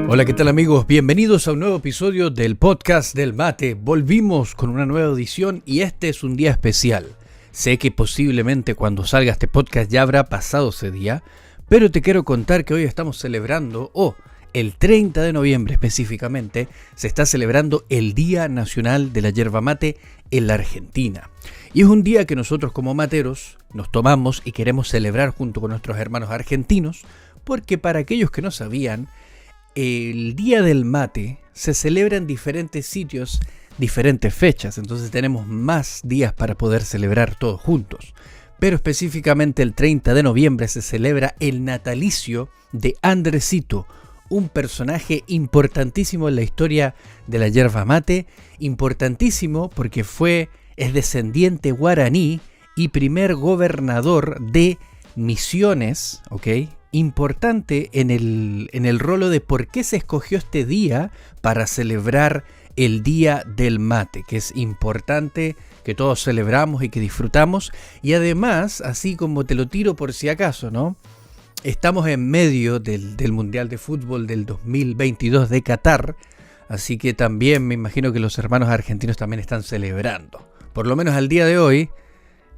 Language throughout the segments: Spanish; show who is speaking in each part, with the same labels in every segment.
Speaker 1: Hola, ¿qué tal amigos? Bienvenidos a un nuevo episodio del podcast del mate. Volvimos con una nueva edición y este es un día especial. Sé que posiblemente cuando salga este podcast ya habrá pasado ese día, pero te quiero contar que hoy estamos celebrando, el 30 de noviembre específicamente, se está celebrando el Día Nacional de la Yerba Mate en la Argentina. Y es un día que nosotros como materos nos tomamos y queremos celebrar junto con nuestros hermanos argentinos, porque para aquellos que no sabían, el Día del Mate se celebra en diferentes sitios, diferentes fechas, entonces tenemos más días para poder celebrar todos juntos. Pero específicamente el 30 de noviembre se celebra el natalicio de Andresito, un personaje importantísimo en la historia de la yerba mate, importantísimo porque es descendiente guaraní y primer gobernador de Misiones, ¿ok? Importante en el rolo de por qué se escogió este día para celebrar el Día del Mate, que es importante que todos celebramos y que disfrutamos. Y además, así como te lo tiro por si acaso, ¿no? Estamos en medio del Mundial de Fútbol del 2022 de Qatar, así que también me imagino que los hermanos argentinos también están celebrando. Por lo menos al día de hoy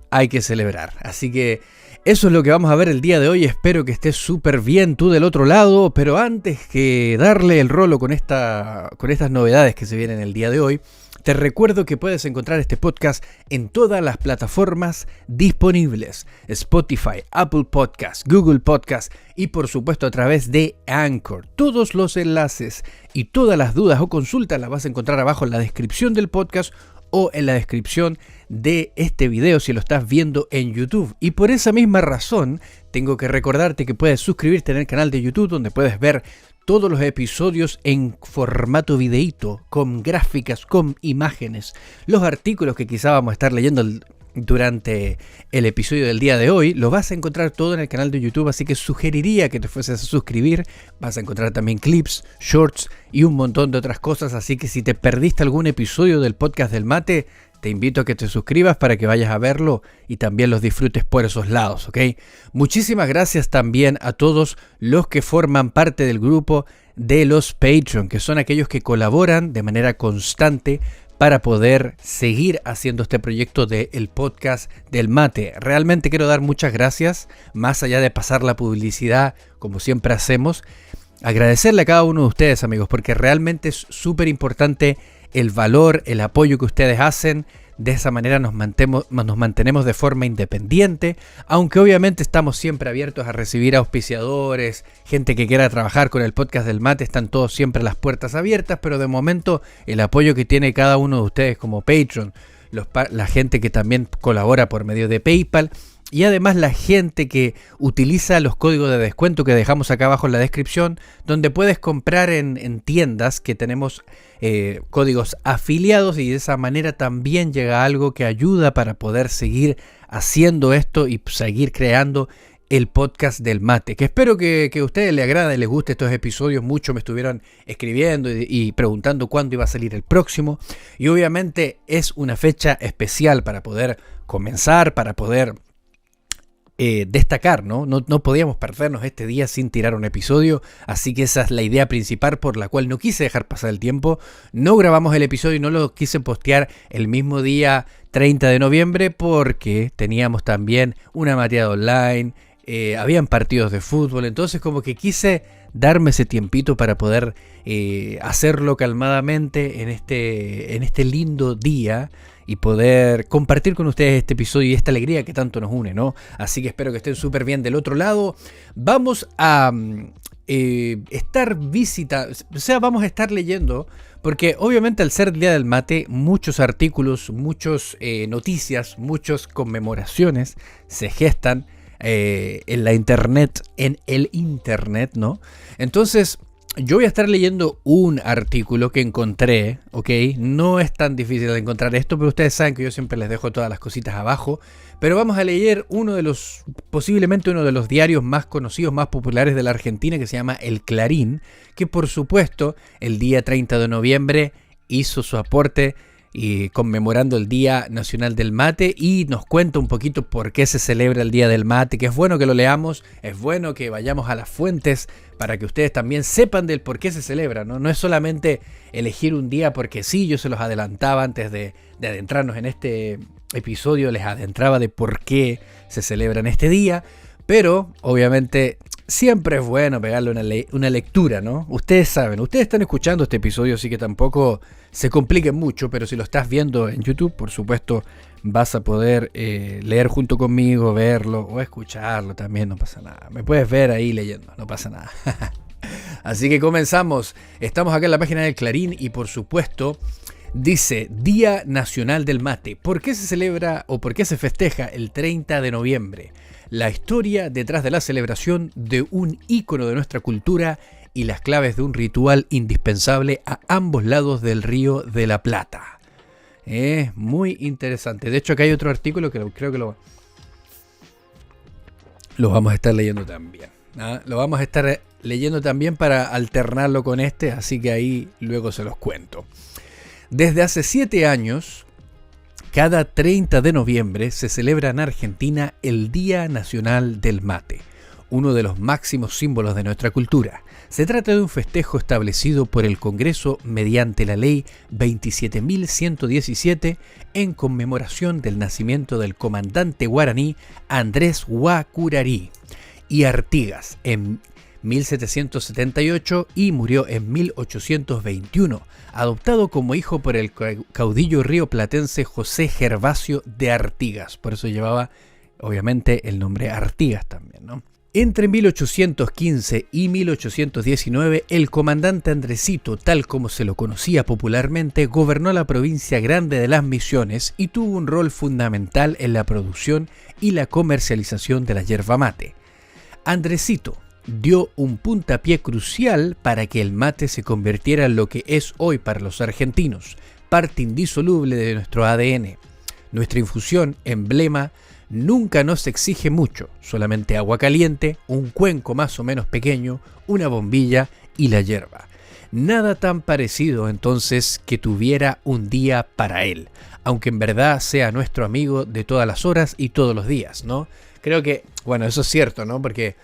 Speaker 1: hay que celebrar, así que eso es lo que vamos a ver el día de hoy. Espero que estés súper bien tú del otro lado, pero antes que darle el rolo con estas novedades que se vienen el día de hoy, te recuerdo que puedes encontrar este podcast en todas las plataformas disponibles: Spotify, Apple Podcasts, Google Podcasts y por supuesto a través de Anchor. Todos los enlaces y todas las dudas o consultas las vas a encontrar abajo en la descripción del podcast o en la descripción de este video si lo estás viendo en YouTube. Y por esa misma razón tengo que recordarte que puedes suscribirte en el canal de YouTube, donde puedes ver todos los episodios en formato videíto, con gráficas, con imágenes, los artículos que quizá vamos a estar leyendo durante el episodio del día de hoy, lo vas a encontrar todo en el canal de YouTube, así que sugeriría que te fueses a suscribir. Vas a encontrar también clips, shorts y un montón de otras cosas, así que si te perdiste algún episodio del podcast del mate, te invito a que te suscribas para que vayas a verlo y también los disfrutes por esos lados, ¿ok? Muchísimas gracias también a todos los que forman parte del grupo de los Patreon, que son aquellos que colaboran de manera constante para poder seguir haciendo este proyecto del podcast del mate. Realmente quiero dar muchas gracias, más allá de pasar la publicidad como siempre hacemos, agradecerle a cada uno de ustedes, amigos, porque realmente es súper importante el valor, el apoyo que ustedes hacen. De esa manera nos mantenemos de forma independiente, aunque obviamente estamos siempre abiertos a recibir auspiciadores, gente que quiera trabajar con el podcast del mate, están todos siempre las puertas abiertas, pero de momento el apoyo que tiene cada uno de ustedes como Patreon, la gente que también colabora por medio de PayPal, y además la gente que utiliza los códigos de descuento que dejamos acá abajo en la descripción, donde puedes comprar en tiendas que tenemos códigos afiliados, y de esa manera también llega algo que ayuda para poder seguir haciendo esto y seguir creando el podcast del mate, que espero que a ustedes les agrade y les guste estos episodios. Muchos me estuvieron escribiendo y preguntando cuándo iba a salir el próximo, y obviamente es una fecha especial para poder comenzar, para poder destacar, ¿no? No podíamos perdernos este día sin tirar un episodio, así que esa es la idea principal por la cual no quise dejar pasar el tiempo. No grabamos el episodio y no lo quise postear el mismo día 30 de noviembre porque teníamos también una mateada online, habían partidos de fútbol, entonces como que quise darme ese tiempito para poder hacerlo calmadamente en este lindo día y poder compartir con ustedes este episodio y esta alegría que tanto nos une, ¿no? Así que espero que estén súper bien del otro lado. Vamos a vamos a estar leyendo, porque obviamente al ser el Día del Mate, muchos artículos, muchas noticias, muchas conmemoraciones se gestan en el internet, ¿no? Entonces, yo voy a estar leyendo un artículo que encontré, ¿ok? No es tan difícil de encontrar esto, pero ustedes saben que yo siempre les dejo todas las cositas abajo. Pero vamos a leer posiblemente uno de los diarios más conocidos, más populares de la Argentina, que se llama El Clarín, que por supuesto el día 30 de noviembre hizo su aporte y conmemorando el Día Nacional del Mate, y nos cuenta un poquito por qué se celebra el Día del Mate, que es bueno que lo leamos, es bueno que vayamos a las fuentes para que ustedes también sepan del por qué se celebra, ¿no? No es solamente elegir un día porque sí. Yo se los adelantaba antes de adentrarnos en este episodio, les adentraba de por qué se celebra en este día, pero obviamente siempre es bueno pegarle una lectura, ¿no? Ustedes saben, ustedes están escuchando este episodio, así que tampoco se compliquen mucho, pero si lo estás viendo en YouTube, por supuesto, vas a poder leer junto conmigo, verlo o escucharlo también, no pasa nada. Me puedes ver ahí leyendo, no pasa nada. Así que comenzamos. Estamos acá en la página del Clarín y por supuesto dice Día Nacional del Mate. ¿Por qué se celebra o por qué se festeja el 30 de noviembre? La historia detrás de la celebración de un ícono de nuestra cultura y las claves de un ritual indispensable a ambos lados del Río de la Plata. Muy interesante. De hecho, acá hay otro artículo que creo que lo vamos a estar leyendo también. Lo vamos a estar leyendo también para alternarlo con este, así que ahí luego se los cuento. Desde hace 7 años, cada 30 de noviembre se celebra en Argentina el Día Nacional del Mate, uno de los máximos símbolos de nuestra cultura. Se trata de un festejo establecido por el Congreso mediante la Ley 27.117 en conmemoración del nacimiento del comandante guaraní Andrés Guacurarí y Artigas en 1778 y murió en 1821, adoptado como hijo por el caudillo rioplatense José Gervasio de Artigas. Por eso llevaba, obviamente, el nombre Artigas también, ¿no? Entre 1815 y 1819, el comandante Andresito, tal como se lo conocía popularmente, gobernó la provincia grande de las Misiones y tuvo un rol fundamental en la producción y la comercialización de la yerba mate. Andresito dio un puntapié crucial para que el mate se convirtiera en lo que es hoy para los argentinos, parte indisoluble de nuestro ADN. Nuestra infusión, emblema, nunca nos exige mucho, solamente agua caliente, un cuenco más o menos pequeño, una bombilla y la yerba. Nada tan parecido entonces que tuviera un día para él, aunque en verdad sea nuestro amigo de todas las horas y todos los días, ¿no? Creo que, bueno, eso es cierto, ¿no? Porque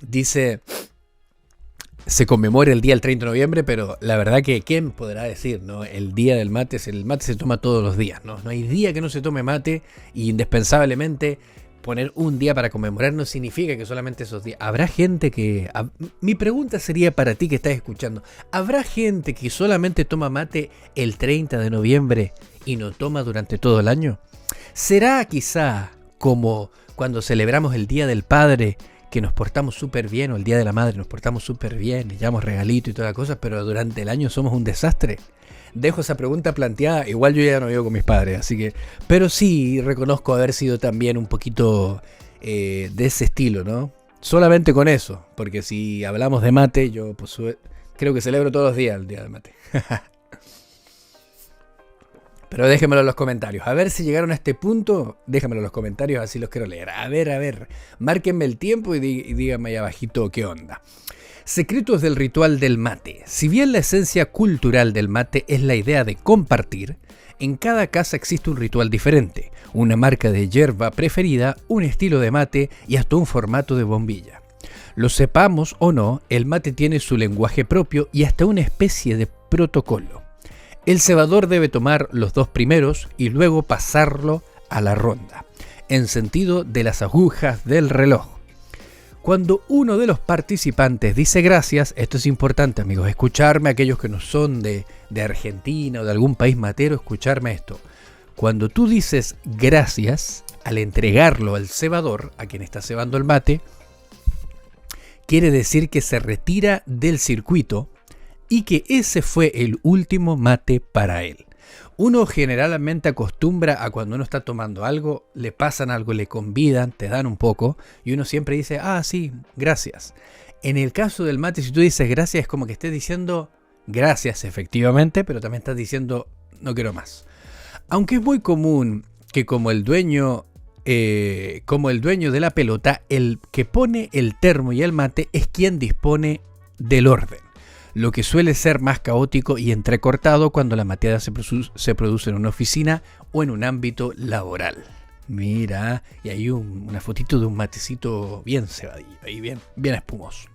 Speaker 1: dice, se conmemora el día del 30 de noviembre, pero la verdad que ¿quién podrá decir, no? El día del mate, el mate se toma todos los días, ¿no? No hay día que no se tome mate, y indispensablemente poner un día para conmemorar no significa que solamente esos días. Habrá gente que... Mi pregunta sería para ti que estás escuchando, ¿habrá gente que solamente toma mate el 30 de noviembre y no toma durante todo el año? ¿Será quizá como cuando celebramos el Día del Padre, que nos portamos súper bien, o el Día de la Madre nos portamos súper bien, le llevamos regalito y todas las cosas, pero durante el año somos un desastre? Dejo esa pregunta planteada. Igual yo ya no vivo con mis padres, así que... Pero sí reconozco haber sido también un poquito de ese estilo, ¿no? Solamente con eso, porque si hablamos de mate, yo pues, creo que celebro todos los días el Día del Mate. Pero déjenmelo en los comentarios. A ver si llegaron a este punto. Déjenmelo en los comentarios, así los quiero leer. A ver. Márquenme el tiempo y díganme ahí abajito qué onda. Secretos del ritual del mate. Si bien la esencia cultural del mate es la idea de compartir, en cada casa existe un ritual diferente. Una marca de yerba preferida, un estilo de mate y hasta un formato de bombilla. Lo sepamos o no, el mate tiene su lenguaje propio y hasta una especie de protocolo. El cebador debe tomar los 2 primeros y luego pasarlo a la ronda, en sentido de las agujas del reloj. Cuando uno de los participantes dice gracias, esto es importante, amigos, escucharme, aquellos que no son de Argentina o de algún país matero, escucharme esto. Cuando tú dices gracias, al entregarlo al cebador, a quien está cebando el mate, quiere decir que se retira del circuito y que ese fue el último mate para él. Uno generalmente acostumbra a cuando uno está tomando algo, le pasan algo, le convidan, te dan un poco, y uno siempre dice, sí, gracias. En el caso del mate, si tú dices gracias, es como que estés diciendo gracias efectivamente, pero también estás diciendo no quiero más. Aunque es muy común que como el dueño de la pelota, el que pone el termo y el mate es quien dispone del orden. lo que suele ser más caótico y entrecortado cuando la mateada se produce en una oficina o en un ámbito laboral. Mira, y hay una fotito de un matecito bien cebadillo, ahí bien espumoso.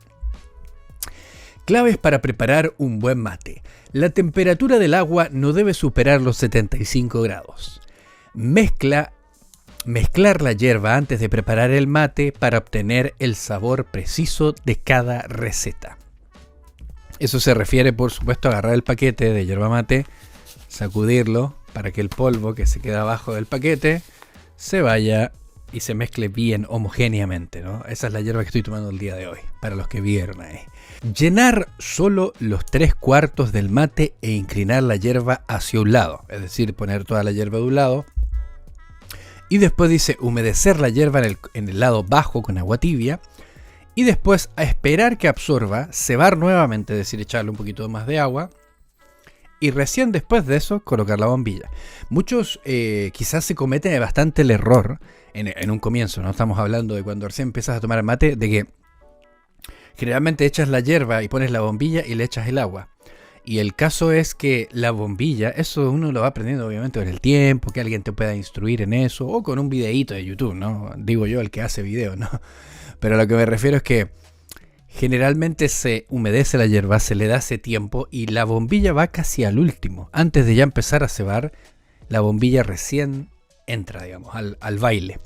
Speaker 1: Claves para preparar un buen mate. La temperatura del agua no debe superar los 75 grados. Mezclar la hierba antes de preparar el mate para obtener el sabor preciso de cada receta. Eso se refiere, por supuesto, a agarrar el paquete de yerba mate, sacudirlo para que el polvo que se queda abajo del paquete se vaya y se mezcle bien homogéneamente, ¿no? Esa es la hierba que estoy tomando el día de hoy, para los que vieron ahí. Llenar solo los 3/4 del mate e inclinar la hierba hacia un lado, es decir, poner toda la hierba de un lado. Y después dice humedecer la hierba en el lado bajo con agua tibia. Y después a esperar que absorba, cebar nuevamente, es decir, echarle un poquito más de agua. Y recién después de eso, colocar la bombilla. Muchos quizás se cometen bastante el error en un comienzo, ¿no? Estamos hablando de cuando recién empiezas a tomar el mate, de que generalmente echas la hierba y pones la bombilla y le echas el agua. Y el caso es que la bombilla, eso uno lo va aprendiendo obviamente con el tiempo, que alguien te pueda instruir en eso, o con un videíto de YouTube, ¿no? Digo yo, el que hace video, ¿no? Pero a lo que me refiero es que generalmente se humedece la hierba, se le da ese tiempo y la bombilla va casi al último. Antes de ya empezar a cebar, la bombilla recién entra, digamos, al baile.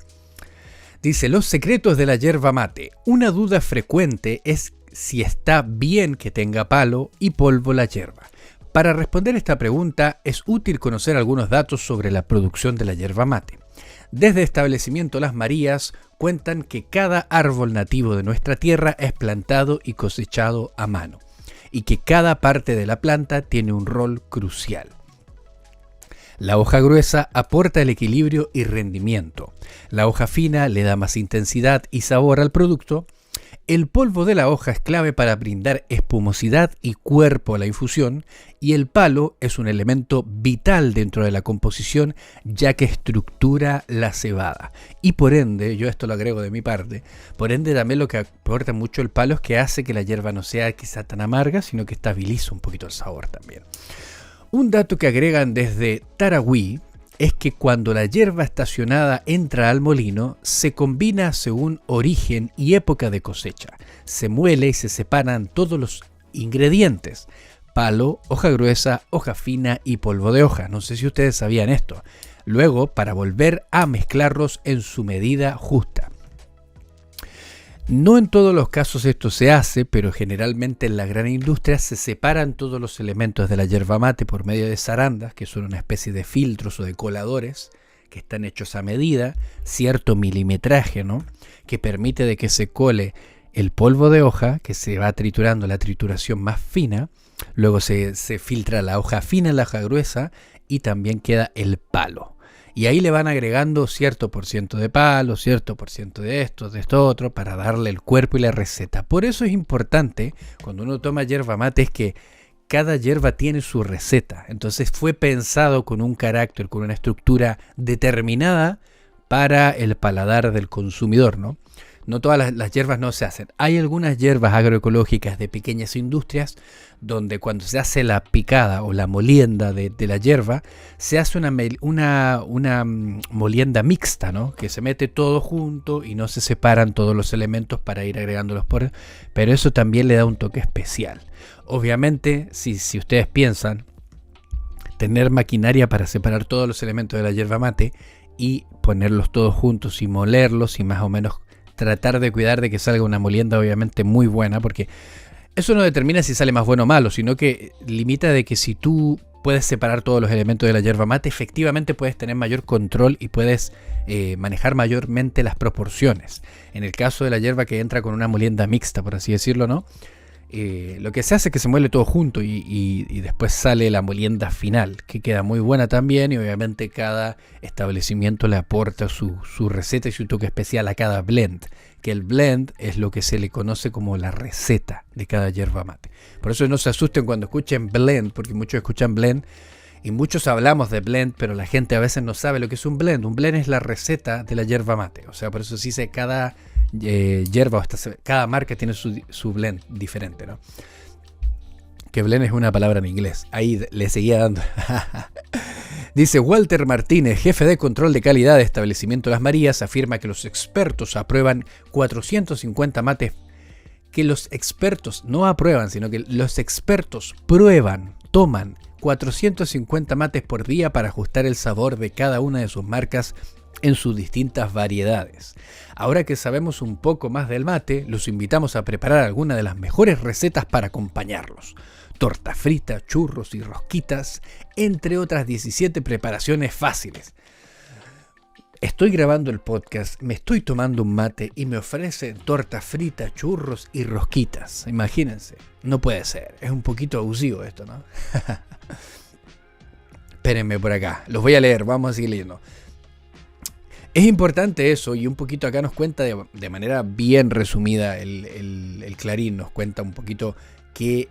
Speaker 1: Dice, los secretos de la yerba mate. Una duda frecuente es si está bien que tenga palo y polvo la yerba. Para responder esta pregunta es útil conocer algunos datos sobre la producción de la yerba mate. Desde Establecimiento Las Marías cuentan que cada árbol nativo de nuestra tierra es plantado y cosechado a mano, y que cada parte de la planta tiene un rol crucial. La hoja gruesa aporta el equilibrio y rendimiento. La hoja fina le da más intensidad y sabor al producto. El polvo de la hoja es clave para brindar espumosidad y cuerpo a la infusión, y el palo es un elemento vital dentro de la composición, ya que estructura la cebada. Y por ende, yo esto lo agrego de mi parte, por ende también lo que aporta mucho el palo es que hace que la hierba no sea quizá tan amarga, sino que estabiliza un poquito el sabor también. Un dato que agregan desde Tarahui es que cuando la hierba estacionada entra al molino, se combina según origen y época de cosecha. Se muele y se separan todos los ingredientes: palo, hoja gruesa, hoja fina y polvo de hoja. No sé si ustedes sabían esto. Luego, para volver a mezclarlos en su medida justa. No en todos los casos esto se hace, pero generalmente en la gran industria se separan todos los elementos de la yerba mate por medio de zarandas, que son una especie de filtros o de coladores que están hechos a medida, cierto milimetraje, ¿no? Que permite de que se cole el polvo de hoja, que se va triturando la trituración más fina, luego se filtra la hoja fina, la hoja gruesa, y también queda el palo. Y ahí le van agregando cierto por ciento de palo, cierto por ciento de esto otro, para darle el cuerpo y la receta. Por eso es importante, cuando uno toma yerba mate, es que cada hierba tiene su receta. Entonces fue pensado con un carácter, con una estructura determinada para el paladar del consumidor, ¿no? No todas las hierbas no se hacen. Hay algunas hierbas agroecológicas de pequeñas industrias donde cuando se hace la picada o la molienda de la hierba, se hace una molienda mixta, ¿no? Que se mete todo junto y no se separan todos los elementos para ir agregándolos por... Pero eso también le da un toque especial. Obviamente, si ustedes piensan tener maquinaria para separar todos los elementos de la hierba mate y ponerlos todos juntos y molerlos y más o menos tratar de cuidar de que salga una molienda obviamente muy buena, porque eso no determina si sale más bueno o malo, sino que limita de que si tú puedes separar todos los elementos de la yerba mate, efectivamente puedes tener mayor control y puedes manejar mayormente las proporciones. En el caso de la yerba que entra con una molienda mixta, por así decirlo, ¿no? Lo que se hace es que se muele todo junto y después sale la molienda final, que queda muy buena también, y obviamente cada establecimiento le aporta su receta y su toque especial a cada blend, que el blend es lo que se le conoce como la receta de cada yerba mate. Por eso no se asusten cuando escuchen blend, porque muchos escuchan blend y muchos hablamos de blend, pero la gente a veces no sabe lo que es un blend. Un blend es la receta de la yerba mate, o sea, por eso se dice cada hierba, cada marca tiene su blend diferente, ¿no? que Belén es una palabra en inglés. Ahí le seguía dando. Dice Walter Martínez, jefe de control de calidad de establecimiento Las Marías, afirma que los expertos aprueban 450 mates. Que los expertos no aprueban, sino que los expertos toman 450 mates por día para ajustar el sabor de cada una de sus marcas en sus distintas variedades. Ahora que sabemos un poco más del mate, los invitamos a preparar alguna de las mejores recetas para acompañarlos. Torta frita, churros y rosquitas, entre otras 17 preparaciones fáciles. Estoy grabando el podcast, me estoy tomando un mate y me ofrecen torta frita, churros y rosquitas. Imagínense, no puede ser, es un poquito abusivo esto, ¿no? Espérenme por acá, los voy a leer, vamos a seguir leyendo. Es importante eso, y un poquito acá nos cuenta de manera bien resumida el Clarín, nos cuenta un poquito que,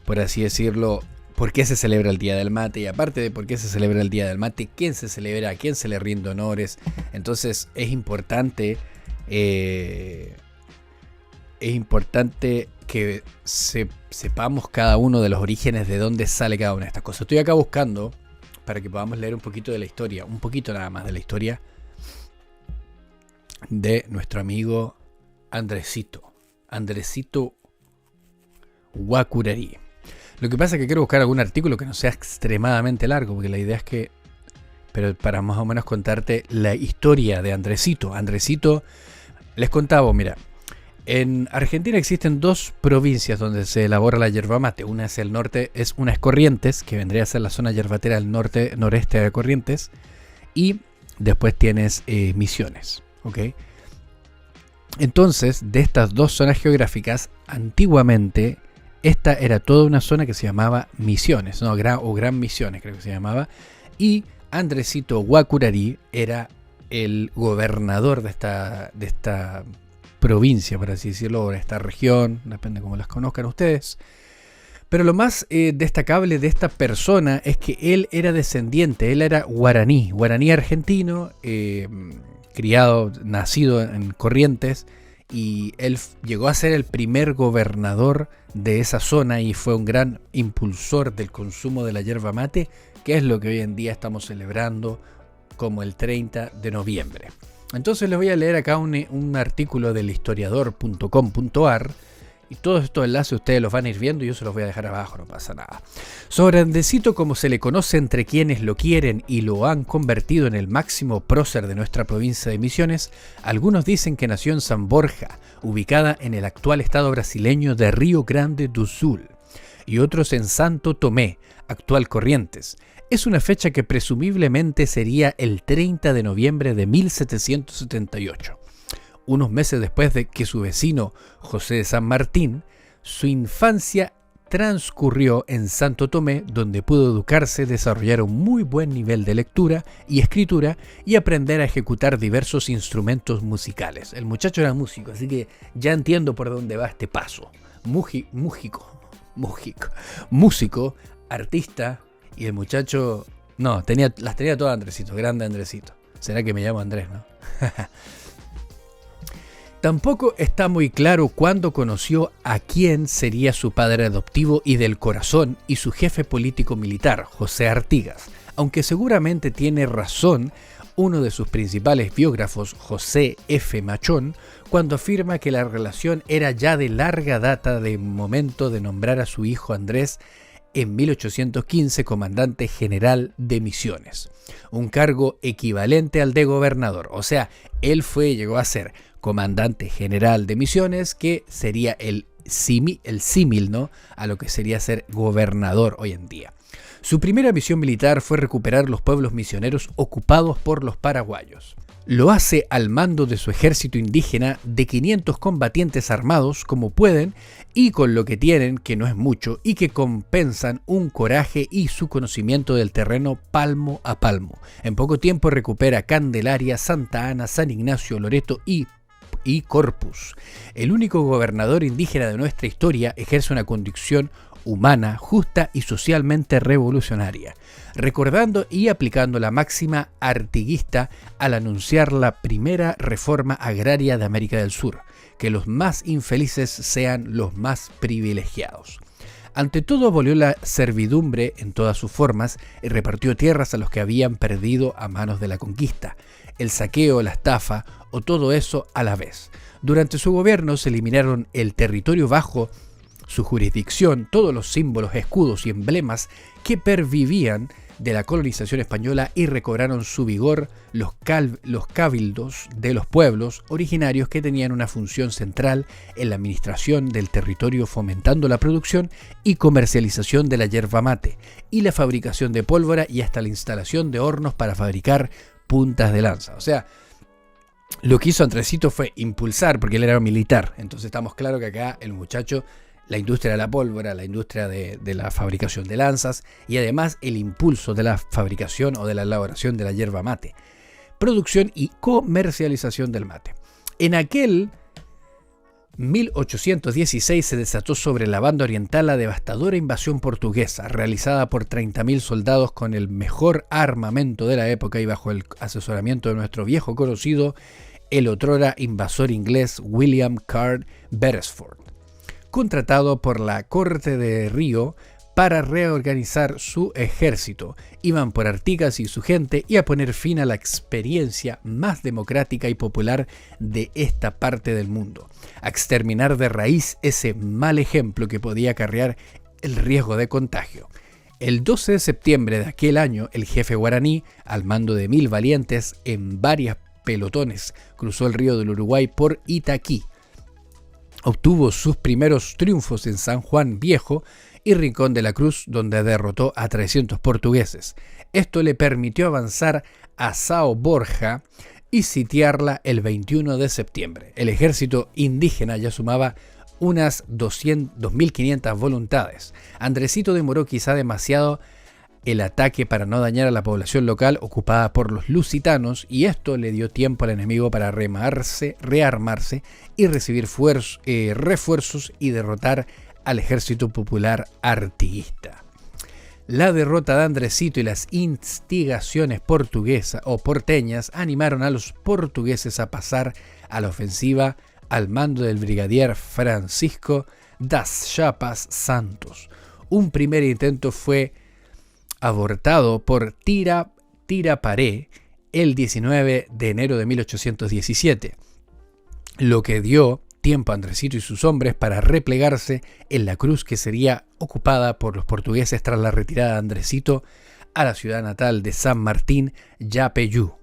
Speaker 1: por así decirlo, por qué se celebra el Día del Mate, y aparte de por qué se celebra el Día del Mate, quién se celebra, a quién se le rinde honores. Entonces es importante que sepamos cada uno de los orígenes de dónde sale cada una de estas cosas. Estoy acá buscando para que podamos leer un poquito de la historia, un poquito nada más de la historia de nuestro amigo Andresito Guakurari. Lo que pasa es que quiero buscar algún artículo que no sea extremadamente largo, porque la idea es que, pero para más o menos contarte la historia de Andresito. Andresito, les contaba, mira, en Argentina existen dos provincias donde se elabora la yerba mate. Una es el norte, una es Corrientes, que vendría a ser la zona yerbatera del noreste de Corrientes, y después tienes Misiones, ¿ok? Entonces, de estas dos zonas geográficas, antiguamente esta era toda una zona que se llamaba Misiones, ¿no? Gran Misiones creo que se llamaba, y Andresito Guakurari era el gobernador de esta provincia, por así decirlo, o de esta región, depende cómo las conozcan ustedes. Pero lo más destacable de esta persona es que él era descendiente, él era guaraní argentino, nacido en Corrientes, y él llegó a ser el primer gobernador de esa zona y fue un gran impulsor del consumo de la yerba mate, que es lo que hoy en día estamos celebrando como el 30 de noviembre. Entonces les voy a leer acá un artículo del historiador.com.ar, y todos estos enlaces ustedes los van a ir viendo y yo se los voy a dejar abajo, no pasa nada. Sobre Andresito, como se le conoce entre quienes lo quieren y lo han convertido en el máximo prócer de nuestra provincia de Misiones, algunos dicen que nació en San Borja, ubicada en el actual estado brasileño de Río Grande do Sul, y otros en Santo Tomé, actual Corrientes. Es una fecha que presumiblemente sería el 30 de noviembre de 1778. Unos meses después de que su vecino José de San Martín, su infancia transcurrió en Santo Tomé, donde pudo educarse, desarrollar un muy buen nivel de lectura y escritura y aprender a ejecutar diversos instrumentos musicales. El muchacho era músico, así que ya entiendo por dónde va este paso. Músico, artista, y el muchacho, no, las tenía todas Andresito, grande Andresito. ¿Será que me llamo Andrés, no? Tampoco está muy claro cuándo conoció a quién sería su padre adoptivo y del corazón y su jefe político militar, José Artigas, aunque seguramente tiene razón uno de sus principales biógrafos, José F. Machón, cuando afirma que la relación era ya de larga data de momento de nombrar a su hijo Andrés en 1815 comandante general de Misiones, un cargo equivalente al de gobernador, o sea, llegó a ser comandante general de Misiones, que sería el símil, ¿no?, a lo que sería ser gobernador hoy en día. Su primera misión militar fue recuperar los pueblos misioneros ocupados por los paraguayos. Lo hace al mando de su ejército indígena de 500 combatientes armados como pueden y con lo que tienen, que no es mucho, y que compensan un coraje y su conocimiento del terreno palmo a palmo. En poco tiempo recupera Candelaria, Santa Ana, San Ignacio, Loreto y Corpus. El único gobernador indígena de nuestra historia ejerce una condición humana, justa y socialmente revolucionaria, recordando y aplicando la máxima artiguista al anunciar la primera reforma agraria de América del Sur, que los más infelices sean los más privilegiados. Ante todo, abolió la servidumbre en todas sus formas y repartió tierras a los que habían perdido a manos de la conquista, el saqueo, la estafa o todo eso a la vez. Durante su gobierno se eliminaron el territorio bajo su jurisdicción, todos los símbolos, escudos y emblemas que pervivían de la colonización española y recobraron su vigor los cabildos de los pueblos originarios que tenían una función central en la administración del territorio, fomentando la producción y comercialización de la yerba mate y la fabricación de pólvora y hasta la instalación de hornos para fabricar puntas de lanza. O sea, lo que hizo Andresito fue impulsar, porque él era militar, entonces estamos claros que acá el muchacho, la industria de la pólvora, la industria de la fabricación de lanzas y además el impulso de la fabricación o de la elaboración de la yerba mate, producción y comercialización del mate. En aquel 1816 se desató sobre la banda oriental la devastadora invasión portuguesa, realizada por 30.000 soldados con el mejor armamento de la época y bajo el asesoramiento de nuestro viejo conocido, el otrora invasor inglés William Carl Beresford, contratado por la corte de Río para reorganizar su ejército. Iban por Artigas y su gente y a poner fin a la experiencia más democrática y popular de esta parte del mundo, a exterminar de raíz ese mal ejemplo que podía acarrear el riesgo de contagio. El 12 de septiembre de aquel año, el jefe guaraní, al mando de 1.000 valientes en varias pelotones, cruzó el río del Uruguay por Itaquí. Obtuvo sus primeros triunfos en San Juan Viejo y Rincón de la Cruz, donde derrotó a 300 portugueses. Esto le permitió avanzar a Sao Borja y sitiarla el 21 de septiembre. El ejército indígena ya sumaba unas 2.500 voluntades. Andresito demoró quizá demasiado el ataque para no dañar a la población local ocupada por los lusitanos, y esto le dio tiempo al enemigo para rearmarse y recibir refuerzos y derrotar al ejército popular artiguista. La derrota de Andresito y las instigaciones portuguesas o porteñas animaron a los portugueses a pasar a la ofensiva al mando del brigadier Francisco das Chapas Santos. Un primer intento fue abortado por Tiraparé el 19 de enero de 1817, lo que dio tiempo a Andresito y sus hombres para replegarse en la cruz que sería ocupada por los portugueses tras la retirada de Andresito a la ciudad natal de San Martín, Yapeyú.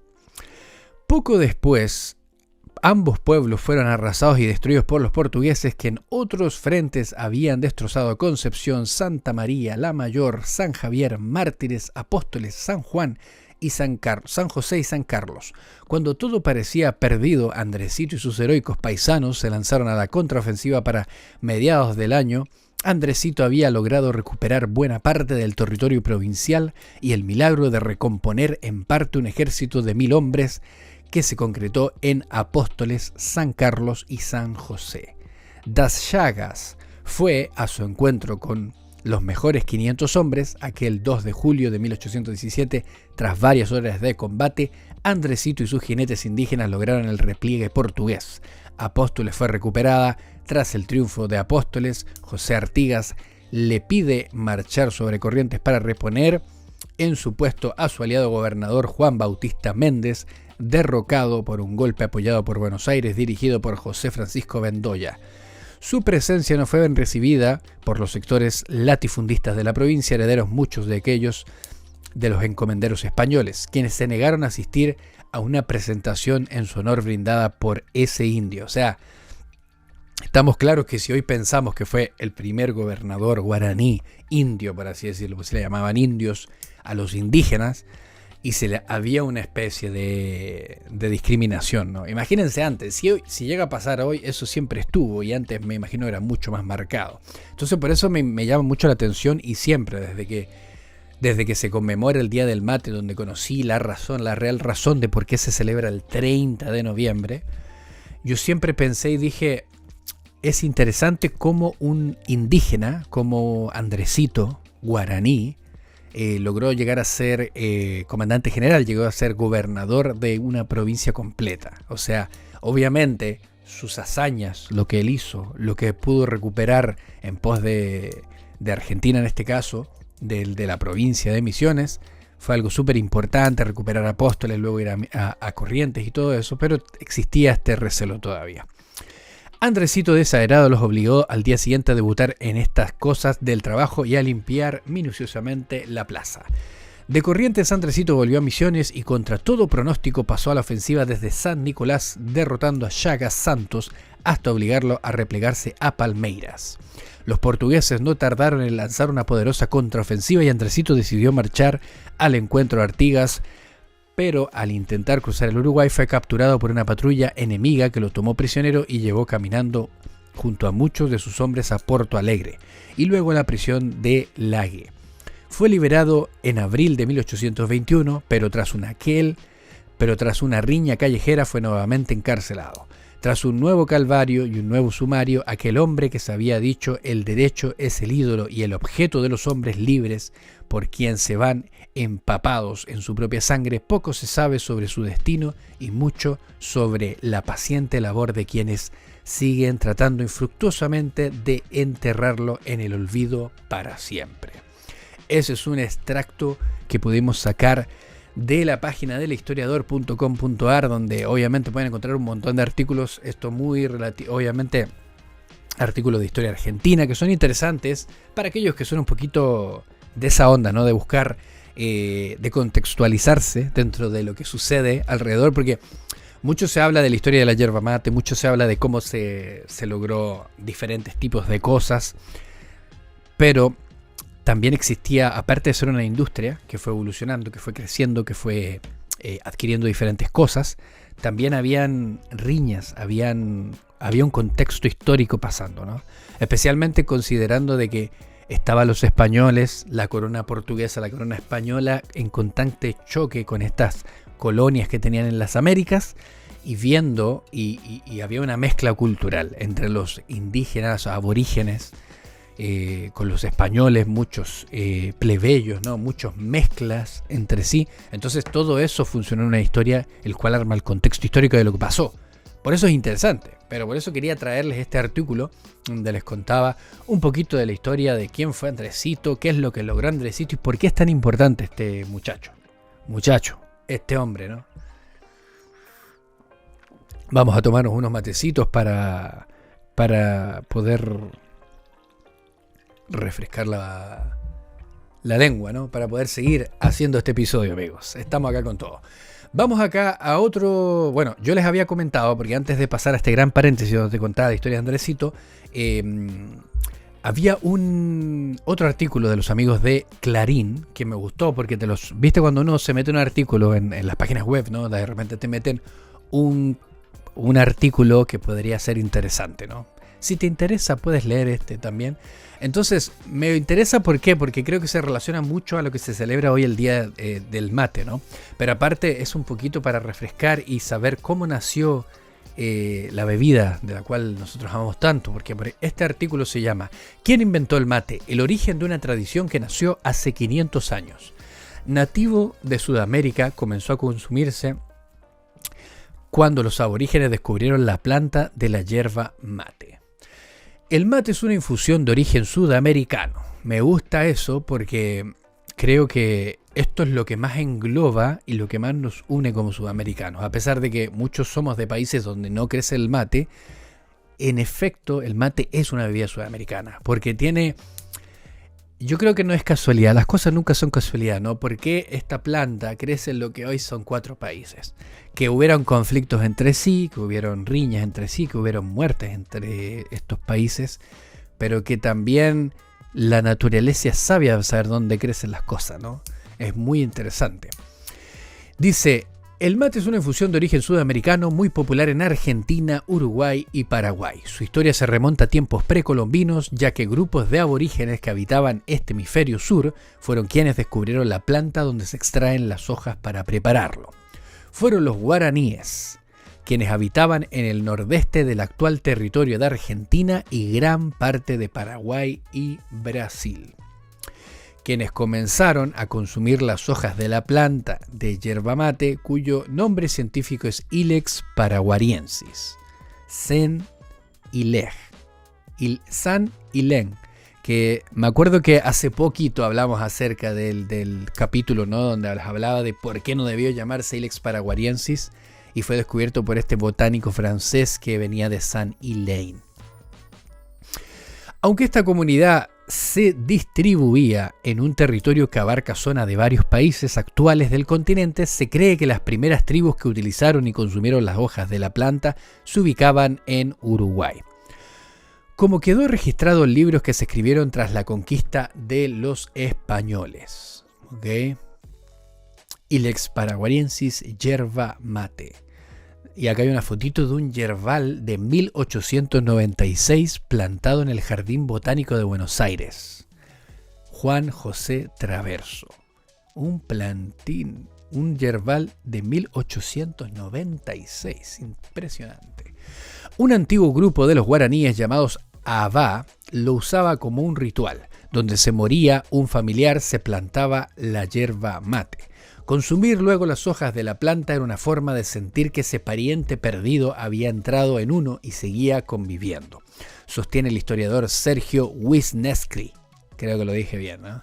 Speaker 1: Poco después, ambos pueblos fueron arrasados y destruidos por los portugueses, que en otros frentes habían destrozado Concepción, Santa María, La Mayor, San Javier, Mártires, Apóstoles, San Juan y San José y San Carlos. Cuando todo parecía perdido, Andresito y sus heroicos paisanos se lanzaron a la contraofensiva. Para mediados del año, Andresito había logrado recuperar buena parte del territorio provincial y el milagro de recomponer en parte un ejército de 1.000 hombres que se concretó en Apóstoles, San Carlos y San José. Das Chagas fue a su encuentro con los mejores 500 hombres aquel 2 de julio de 1817. Tras varias horas de combate, Andresito y sus jinetes indígenas lograron el repliegue portugués. Apóstoles fue recuperada. Tras el triunfo de Apóstoles, José Artigas le pide marchar sobre Corrientes para reponer en su puesto a su aliado gobernador Juan Bautista Méndez, derrocado por un golpe apoyado por Buenos Aires dirigido por José Francisco Bendoya. Su presencia no fue bien recibida por los sectores latifundistas de la provincia, herederos muchos de aquellos de los encomenderos españoles, quienes se negaron a asistir a una presentación en su honor brindada por ese indio. O sea, estamos claros que si hoy pensamos que fue el primer gobernador guaraní, indio, por así decirlo, pues se le llamaban indios a los indígenas, y había una especie de discriminación, ¿no? Imagínense antes, si llega a pasar hoy, eso siempre estuvo, y antes me imagino era mucho más marcado. Entonces por eso me llama mucho la atención, y siempre desde que se conmemora el Día del Mate, donde conocí la real razón de por qué se celebra el 30 de noviembre, yo siempre pensé y dije, es interesante cómo un indígena, como Andresito, guaraní, logró llegar a ser comandante general, llegó a ser gobernador de una provincia completa. O sea, obviamente sus hazañas, lo que él hizo, lo que pudo recuperar en pos de Argentina en este caso, de la provincia de Misiones, fue algo súper importante, recuperar Apóstoles, luego ir a Corrientes y todo eso, pero existía este recelo todavía. Andresito desairado los obligó al día siguiente a debutar en estas cosas del trabajo y a limpiar minuciosamente la plaza. De Corrientes, Andresito volvió a Misiones y contra todo pronóstico pasó a la ofensiva desde San Nicolás, derrotando a Chagas Santos hasta obligarlo a replegarse a Palmeiras. Los portugueses no tardaron en lanzar una poderosa contraofensiva y Andresito decidió marchar al encuentro de Artigas, pero al intentar cruzar el Uruguay fue capturado por una patrulla enemiga que lo tomó prisionero y llevó caminando junto a muchos de sus hombres a Porto Alegre y luego a la prisión de Lague. Fue liberado en abril de 1821, pero tras una riña callejera fue nuevamente encarcelado. Tras un nuevo calvario y un nuevo sumario, aquel hombre que se había dicho el derecho es el ídolo y el objeto de los hombres libres, por quien se van empapados en su propia sangre, poco se sabe sobre su destino y mucho sobre la paciente labor de quienes siguen tratando infructuosamente de enterrarlo en el olvido para siempre. Ese es un extracto que pudimos sacar de la página de lahistoriador.com.ar, donde obviamente pueden encontrar un montón de artículos, esto muy obviamente artículos de historia argentina que son interesantes para aquellos que son un poquito de esa onda, ¿no? De buscar, de contextualizarse dentro de lo que sucede alrededor, porque mucho se habla de la historia de la yerba mate, mucho se habla de cómo se logró diferentes tipos de cosas, pero también existía, aparte de ser una industria que fue evolucionando, que fue creciendo, que fue adquiriendo diferentes cosas, también habían riñas, había un contexto histórico pasando, ¿no? Especialmente considerando de que estaban los españoles, la corona portuguesa, la corona española, en constante choque con estas colonias que tenían en las Américas, y viendo, y había una mezcla cultural entre los indígenas, aborígenes, con los españoles, muchos plebeyos, ¿no? Muchos mezclas entre sí. Entonces todo eso funcionó en una historia, el cual arma el contexto histórico de lo que pasó. Por eso es interesante, pero por eso quería traerles este artículo donde les contaba un poquito de la historia de quién fue Andresito, qué es lo que logró Andresito y por qué es tan importante este este hombre, ¿no? Vamos a tomarnos unos matecitos para poder refrescar la lengua, ¿no? Para poder seguir haciendo este episodio, amigos. Estamos acá con todo. Vamos acá a otro... Bueno, yo les había comentado, porque antes de pasar a este gran paréntesis donde te contaba la historia de Andresito, había otro artículo de los amigos de Clarín que me gustó, porque viste cuando uno se mete un artículo en las páginas web, ¿no? De repente te meten un artículo que podría ser interesante, ¿no? Si te interesa, puedes leer este también. Entonces, me interesa, ¿por qué? Porque creo que se relaciona mucho a lo que se celebra hoy el día del mate, ¿no? Pero aparte es un poquito para refrescar y saber cómo nació la bebida de la cual nosotros amamos tanto. Porque este artículo se llama ¿Quién inventó el mate? El origen de una tradición que nació hace 500 años. Nativo de Sudamérica, comenzó a consumirse cuando los aborígenes descubrieron la planta de la yerba mate. El mate es una infusión de origen sudamericano. Me gusta eso porque creo que esto es lo que más engloba y lo que más nos une como sudamericanos. A pesar de que muchos somos de países donde no crece el mate, en efecto el mate es una bebida sudamericana. Porque tiene... Yo creo que no es casualidad, las cosas nunca son casualidad, ¿no? Porque esta planta crece en lo que hoy son 4 países. Que hubieron conflictos entre sí, que hubieron riñas entre sí, que hubieron muertes entre estos países, pero que también la naturaleza es sabia de saber dónde crecen las cosas, ¿no? Es muy interesante. Dice, el mate es una infusión de origen sudamericano muy popular en Argentina, Uruguay y Paraguay. Su historia se remonta a tiempos precolombinos, ya que grupos de aborígenes que habitaban este hemisferio sur fueron quienes descubrieron la planta donde se extraen las hojas para prepararlo. Fueron los guaraníes, quienes habitaban en el nordeste del actual territorio de Argentina y gran parte de Paraguay y Brasil, quienes comenzaron a consumir las hojas de la planta de yerba mate, cuyo nombre científico es Ilex paraguariensis. San Ilén, que me acuerdo que hace poquito hablamos acerca del capítulo, ¿no?, donde hablaba de por qué no debió llamarse Ilex paraguariensis, y fue descubierto por este botánico francés que venía de San Ilén. Aunque esta comunidad se distribuía en un territorio que abarca zona de varios países actuales del continente, se cree que las primeras tribus que utilizaron y consumieron las hojas de la planta se ubicaban en Uruguay. Como quedó registrado en libros que se escribieron tras la conquista de los españoles. ¿Okay? Ilex paraguariensis yerba mate. Y acá hay una fotito de un yerbal de 1896 plantado en el Jardín Botánico de Buenos Aires. Juan José Traverso. Un plantín, un yerbal de 1896. Impresionante. Un antiguo grupo de los guaraníes llamados Abá lo usaba como un ritual. Donde se moría un familiar se plantaba la yerba mate. Consumir luego las hojas de la planta era una forma de sentir que ese pariente perdido había entrado en uno y seguía conviviendo. Sostiene el historiador Sergio Wisniewski. Creo que lo dije bien, ¿no?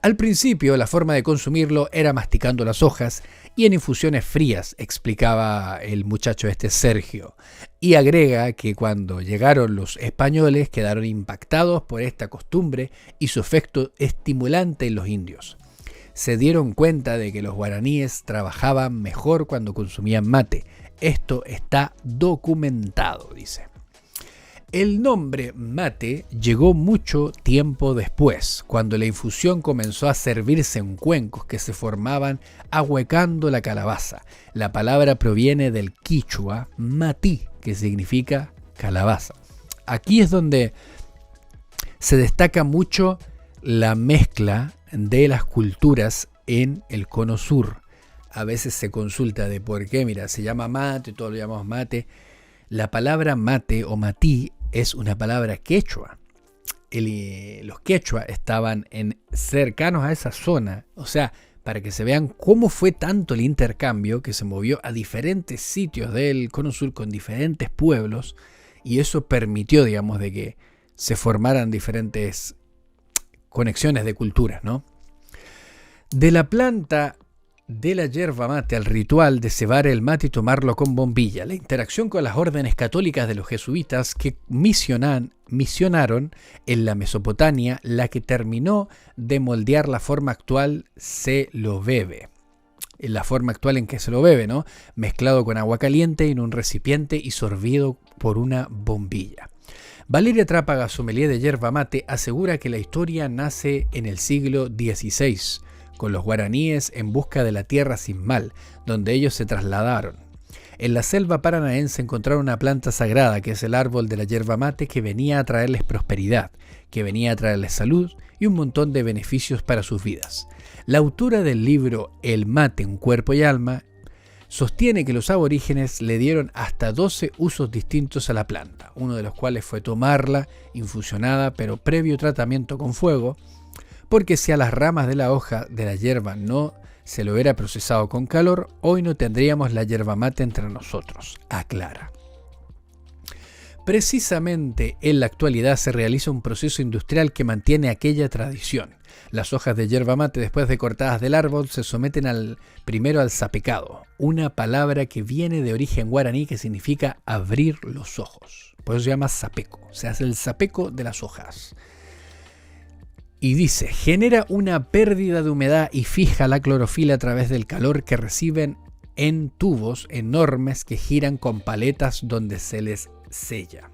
Speaker 1: Al principio, la forma de consumirlo era masticando las hojas y en infusiones frías, explicaba el muchacho Sergio. Y agrega que cuando llegaron los españoles quedaron impactados por esta costumbre y su efecto estimulante en los indios. Se dieron cuenta de que los guaraníes trabajaban mejor cuando consumían mate. Esto está documentado, dice. El nombre mate llegó mucho tiempo después, cuando la infusión comenzó a servirse en cuencos que se formaban ahuecando la calabaza. La palabra proviene del quichua matí, que significa calabaza. Aquí es donde se destaca mucho la mezcla de las culturas en el cono sur. A veces se consulta de por qué, mira, se llama mate, todos lo llamamos mate. La palabra mate o matí es una palabra quechua. Los quechua estaban cercanos a esa zona, o sea, para que se vean cómo fue tanto el intercambio que se movió a diferentes sitios del cono sur con diferentes pueblos, y eso permitió, digamos, de que se formaran diferentes conexiones de culturas, ¿no? De la planta de la yerba mate al ritual de cebar el mate y tomarlo con bombilla, la interacción con las órdenes católicas de los jesuitas que misionaron en la Mesopotamia, la que terminó de moldear la forma actual se lo bebe. En la forma actual en que se lo bebe, ¿no? Mezclado con agua caliente en un recipiente y sorbido por una bombilla. Valeria Trápaga, sommelier de yerba mate, asegura que la historia nace en el siglo XVI, con los guaraníes en busca de la tierra sin mal, donde ellos se trasladaron. En la selva paranaense encontraron una planta sagrada, que es el árbol de la yerba mate, que venía a traerles prosperidad, que venía a traerles salud y un montón de beneficios para sus vidas. La autora del libro El mate, un cuerpo y alma, sostiene que los aborígenes le dieron hasta 12 usos distintos a la planta, uno de los cuales fue tomarla infusionada pero previo tratamiento con fuego, porque si a las ramas de la hoja de la hierba no se lo hubiera procesado con calor, hoy no tendríamos la yerba mate entre nosotros, aclara. Precisamente en la actualidad se realiza un proceso industrial que mantiene aquella tradición. Las hojas de yerba mate, después de cortadas del árbol, se someten primero al sapecado, una palabra que viene de origen guaraní que significa abrir los ojos. Por eso se llama sapeco, se hace el sapeco de las hojas. Y dice, genera una pérdida de humedad y fija la clorofila a través del calor que reciben en tubos enormes que giran con paletas donde se les sella.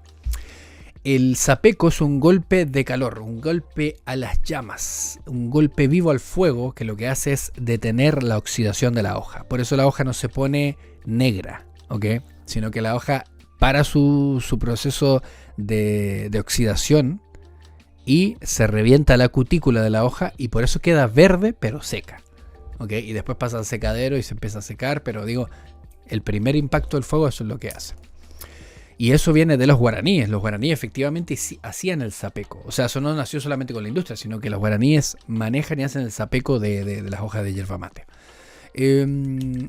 Speaker 1: El sapeco es un golpe de calor, un golpe a las llamas, un golpe vivo al fuego que lo que hace es detener la oxidación de la hoja. Por eso la hoja no se pone negra, ¿ok? Sino que la hoja para su proceso de oxidación y se revienta la cutícula de la hoja y por eso queda verde pero seca, ¿ok? Y después pasa al secadero y se empieza a secar, pero digo, El primer impacto del fuego, eso es lo que hace. Y eso viene de los guaraníes. Los guaraníes efectivamente hacían el zapeco. O sea, eso no nació solamente con la industria, sino que los guaraníes manejan y hacen el zapeco de las hojas de yerba mate.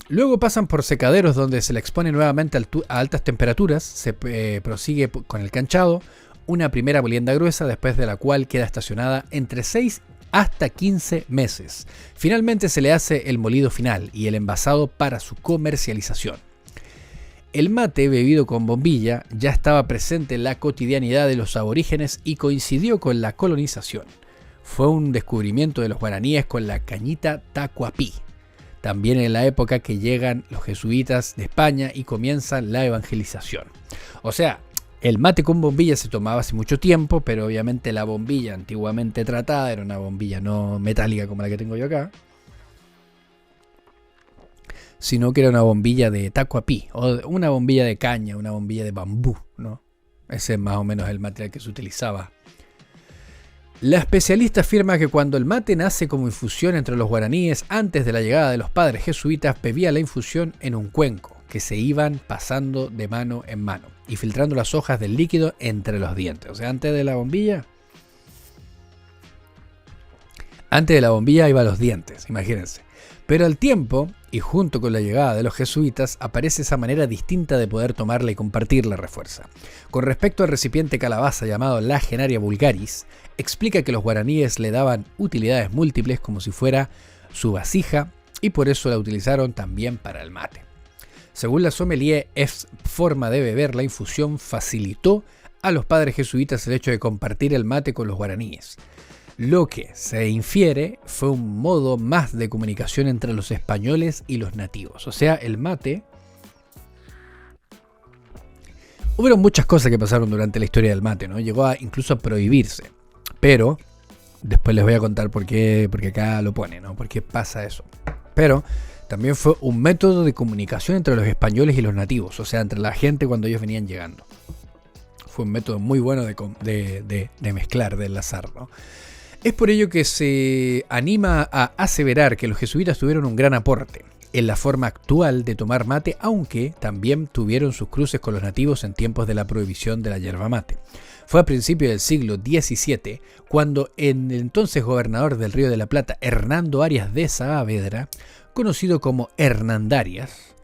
Speaker 1: Luego pasan por secaderos donde se le expone nuevamente a altas temperaturas. Se prosigue con el canchado, una primera molienda gruesa, después de la cual queda estacionada entre 6 hasta 15 meses. Finalmente se le hace el molido final y el envasado para su comercialización. El mate bebido con bombilla ya estaba presente en la cotidianidad de los aborígenes y coincidió con la colonización. Fue un descubrimiento de los guaraníes con la cañita tacuapí. También en la época que llegan los jesuitas de España y comienzan la evangelización. O sea, el mate con bombilla se tomaba hace mucho tiempo, pero obviamente la bombilla antiguamente tratada era una bombilla no metálica como la que tengo yo acá, sino que era una bombilla de tacuapí, o una bombilla de caña, una bombilla de bambú, ¿no? Ese es más o menos el material que se utilizaba. La especialista afirma que cuando el mate nace como infusión entre los guaraníes, antes de la llegada de los padres jesuitas, bebía la infusión en un cuenco, que se iban pasando de mano en mano, y filtrando las hojas del líquido entre los dientes. O sea, antes de la bombilla iban los dientes, imagínense. Pero al tiempo, y junto con la llegada de los jesuitas, aparece esa manera distinta de poder tomarla y compartirla, refuerza. Con respecto al recipiente calabaza llamado Lagenaria vulgaris, explica que los guaraníes le daban utilidades múltiples como si fuera su vasija y por eso la utilizaron también para el mate. Según la sommelier, esta forma de beber la infusión facilitó a los padres jesuitas el hecho de compartir el mate con los guaraníes. Lo que se infiere fue un modo más de comunicación entre los españoles y los nativos. O sea, el mate... Hubieron muchas cosas que pasaron durante la historia del mate, ¿no? Llegó incluso a prohibirse. Pero, después les voy a contar por qué, porque acá lo pone, ¿no? ¿Por qué pasa eso? Pero también fue un método de comunicación entre los españoles y los nativos. O sea, entre la gente cuando ellos venían llegando. Fue un método muy bueno de mezclar, de enlazar, ¿no? Es por ello que se anima a aseverar que los jesuitas tuvieron un gran aporte en la forma actual de tomar mate, aunque también tuvieron sus cruces con los nativos en tiempos de la prohibición de la yerba mate. Fue a principios del siglo XVII cuando el entonces gobernador del Río de la Plata, Hernando Arias de Saavedra, conocido como Hernandarias,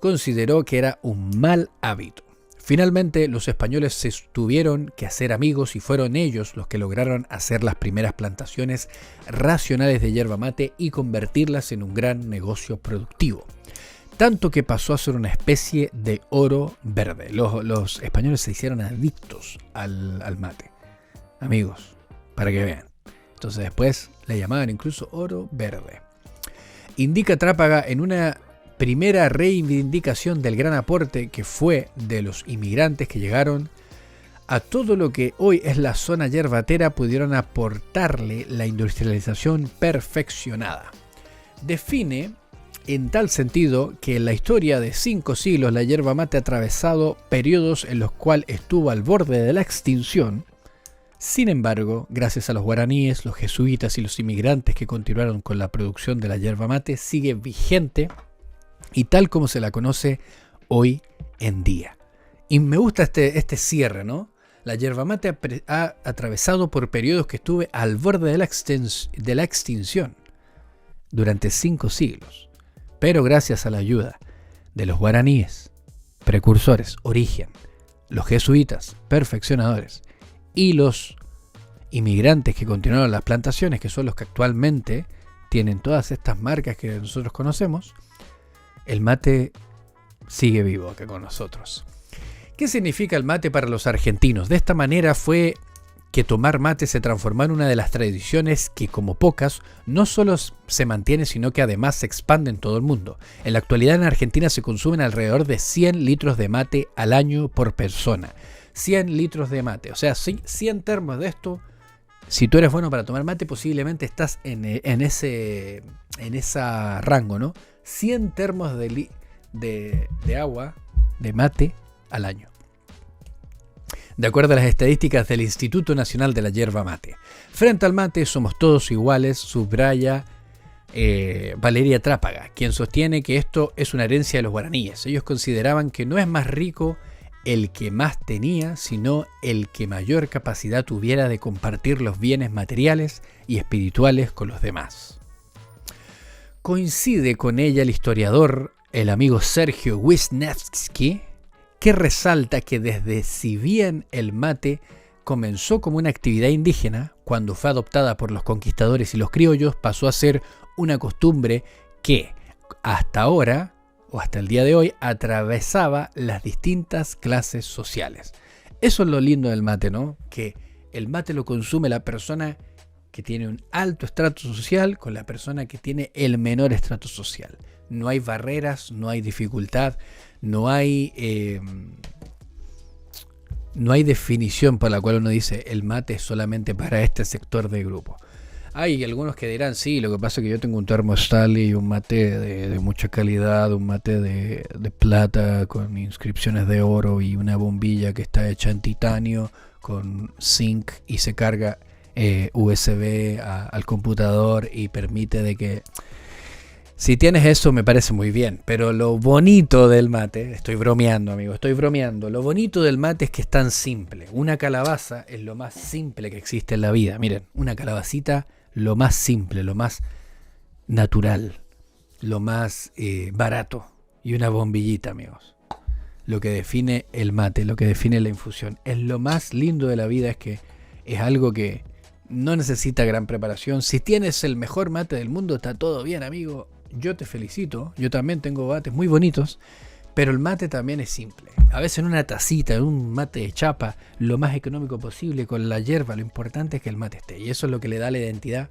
Speaker 1: consideró que era un mal hábito. Finalmente, los españoles se tuvieron que hacer amigos y fueron ellos los que lograron hacer las primeras plantaciones racionales de yerba mate y convertirlas en un gran negocio productivo. Tanto que pasó a ser una especie de oro verde. Los españoles se hicieron adictos al mate. Amigos, para que vean. Entonces después le llamaban incluso oro verde. Indica Trápaga en una primera reivindicación del gran aporte que fue de los inmigrantes que llegaron a todo lo que hoy es la zona yerbatera, pudieron aportarle la industrialización perfeccionada. Define en tal sentido que en la historia de 5 siglos la yerba mate ha atravesado periodos en los cuales estuvo al borde de la extinción. Sin embargo, gracias a los guaraníes, los jesuitas y los inmigrantes que continuaron con la producción de la yerba mate, sigue vigente y tal como se la conoce hoy en día. Y me gusta este cierre, ¿no? La yerba mate ha atravesado por periodos que estuve al borde de la extinción durante 5 siglos. Pero gracias a la ayuda de los guaraníes, precursores, origen, los jesuitas, perfeccionadores, y los inmigrantes que continuaron las plantaciones, que son los que actualmente tienen todas estas marcas que nosotros conocemos, el mate sigue vivo acá con nosotros. ¿Qué significa el mate para los argentinos? De esta manera fue que tomar mate se transformó en una de las tradiciones que, como pocas, no solo se mantiene, sino que además se expande en todo el mundo. En la actualidad en Argentina se consumen alrededor de 100 litros de mate al año por persona. 100 litros de mate, o sea, 100 termos de esto. Si tú eres bueno para tomar mate, posiblemente estás en ese rango, ¿no? 100 termos de agua, de mate, al año. De acuerdo a las estadísticas del Instituto Nacional de la Yerba Mate. Frente al mate somos todos iguales, subraya Valeria Trápaga, quien sostiene que esto es una herencia de los guaraníes. Ellos consideraban que no es más rico el que más tenía, sino el que mayor capacidad tuviera de compartir los bienes materiales y espirituales con los demás. Coincide con ella el historiador, el amigo Sergio Wisniewski, que resalta que desde si bien el mate comenzó como una actividad indígena, cuando fue adoptada por los conquistadores y los criollos, pasó a ser una costumbre que hasta ahora, o hasta el día de hoy, atravesaba las distintas clases sociales. Eso es lo lindo del mate, ¿no? Que el mate lo consume la persona que tiene un alto estrato social con la persona que tiene el menor estrato social. No hay barreras, no hay dificultad, no hay definición por la cual uno dice el mate es solamente para este sector de grupo. Hay algunos que dirán, sí, lo que pasa es que yo tengo un termo Stanley y un mate de mucha calidad, un mate de plata con inscripciones de oro y una bombilla que está hecha en titanio con zinc y se carga USB al computador y permite de que... Si tienes eso me parece muy bien, pero lo bonito del mate, estoy bromeando amigo, estoy bromeando, lo bonito del mate es que es tan simple. Una calabaza es lo más simple que existe en la vida, miren, una calabacita, lo más simple, lo más natural, lo más barato, y una bombillita amigos. Lo que define el mate, lo que define la infusión, es lo más lindo de la vida, es que es algo que no necesita gran preparación. Si tienes el mejor mate del mundo, está todo bien amigo. Yo te felicito, yo también tengo mates muy bonitos, pero el mate también es simple. A veces en una tacita, en un mate de chapa, lo más económico posible, con la hierba, lo importante es que el mate esté. Y eso es lo que le da la identidad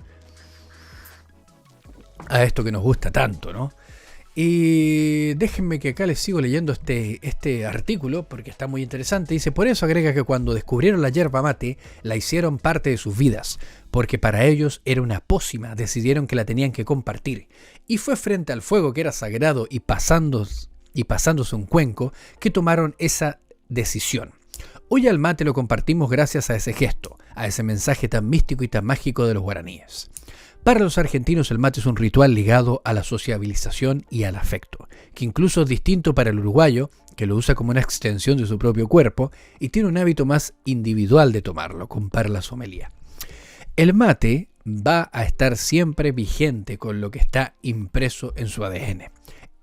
Speaker 1: a esto que nos gusta tanto, ¿no? Y déjenme que acá les sigo leyendo este artículo porque está muy interesante. Dice, por eso agrega que cuando descubrieron la yerba mate, la hicieron parte de sus vidas, porque para ellos era una pócima, decidieron que la tenían que compartir. Y fue frente al fuego que era sagrado y pasándose un cuenco que tomaron esa decisión. Hoy al mate lo compartimos gracias a ese gesto, a ese mensaje tan místico y tan mágico de los guaraníes. Para los argentinos el mate es un ritual ligado a la sociabilización y al afecto, que incluso es distinto para el uruguayo, que lo usa como una extensión de su propio cuerpo y tiene un hábito más individual de tomarlo, compara la sommelier. El mate va a estar siempre vigente con lo que está impreso en su ADN.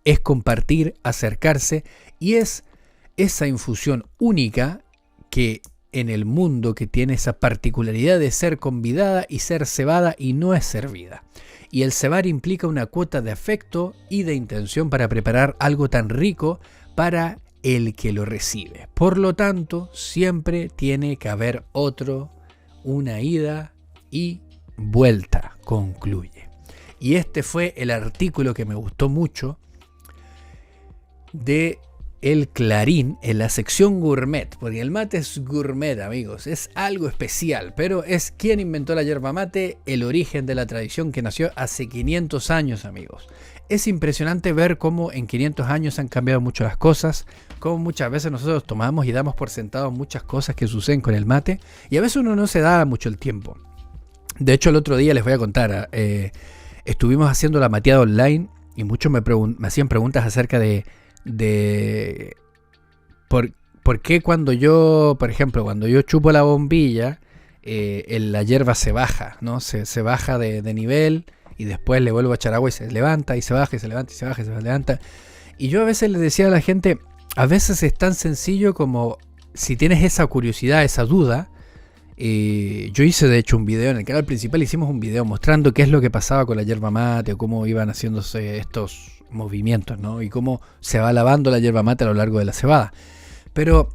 Speaker 1: Es compartir, acercarse y es esa infusión única que en el mundo que tiene esa particularidad de ser convidada y ser cebada y no es servida. Y el cebar implica una cuota de afecto y de intención para preparar algo tan rico para el que lo recibe. Por lo tanto, siempre tiene que haber una ida y vuelta, concluye. Y este fue el artículo que me gustó mucho de El Clarín en la sección gourmet, porque el mate es gourmet amigos, es algo especial, pero es quien inventó la yerba mate, el origen de la tradición que nació hace 500 años amigos. Es impresionante ver cómo en 500 años han cambiado mucho las cosas, cómo muchas veces nosotros tomamos y damos por sentado muchas cosas que suceden con el mate, y a veces uno no se da mucho el tiempo. De hecho el otro día les voy a contar, estuvimos haciendo la mateada online y muchos me hacían preguntas acerca de por qué cuando yo, por ejemplo, cuando yo chupo la bombilla, la hierba se baja, ¿no? Se baja de nivel y después le vuelvo a echar agua y se levanta y se baja y se levanta y se baja y se levanta. Y yo a veces le decía a la gente, a veces es tan sencillo como si tienes esa curiosidad, esa duda. Yo hice de hecho un video en el canal principal, hicimos un video mostrando qué es lo que pasaba con la yerba mate o cómo iban haciéndose estos movimientos, ¿no? Y cómo se va lavando la yerba mate a lo largo de la cebada. Pero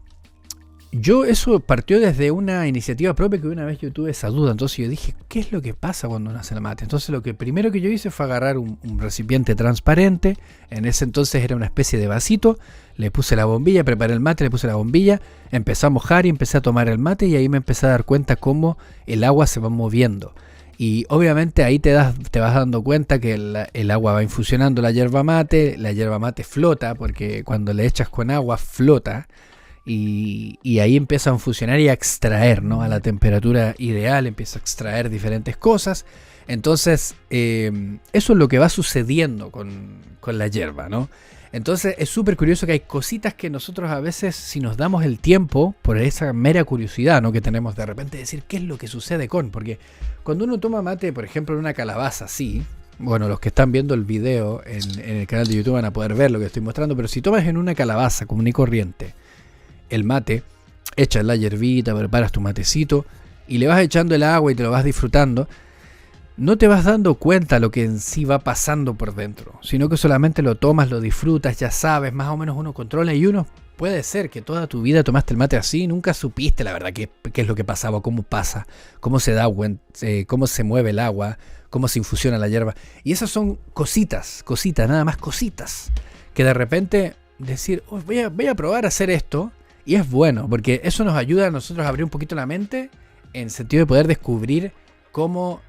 Speaker 1: eso partió desde una iniciativa propia que una vez yo tuve esa duda. Entonces yo dije, ¿qué es lo que pasa cuando nace el mate? Entonces lo que primero que yo hice fue agarrar un recipiente transparente. En ese entonces era una especie de vasito. Le puse la bombilla, preparé el mate, le puse la bombilla, empecé a mojar y empecé a tomar el mate y ahí me empecé a dar cuenta cómo el agua se va moviendo. Y obviamente ahí te vas dando cuenta que el agua va infusionando la yerba mate flota, porque cuando le echas con agua flota, y ahí empiezan a funcionar y a extraer, ¿no? A la temperatura ideal empieza a extraer diferentes cosas. Entonces eso es lo que va sucediendo con la hierba, ¿no? Entonces es súper curioso que hay cositas que nosotros a veces, si nos damos el tiempo, por esa mera curiosidad, ¿no?, que tenemos de repente de decir qué es lo que sucede porque cuando uno toma mate, por ejemplo, en una calabaza así, bueno, los que están viendo el video en el canal de YouTube van a poder ver lo que estoy mostrando, pero si tomas en una calabaza común y corriente el mate, echas la hierbita, preparas tu matecito y le vas echando el agua y te lo vas disfrutando, no te vas dando cuenta lo que en sí va pasando por dentro, sino que solamente lo tomas, lo disfrutas, ya sabes, más o menos uno controla, y uno puede ser que toda tu vida tomaste el mate así y nunca supiste la verdad qué es lo que pasaba, cómo pasa, cómo se da, cómo se mueve el agua, cómo se infusiona la hierba. Y esas son cositas, nada más cositas, que de repente decir, oh, voy a probar a hacer esto, y es bueno, porque eso nos ayuda a nosotros a abrir un poquito la mente, en el sentido de poder descubrir cómo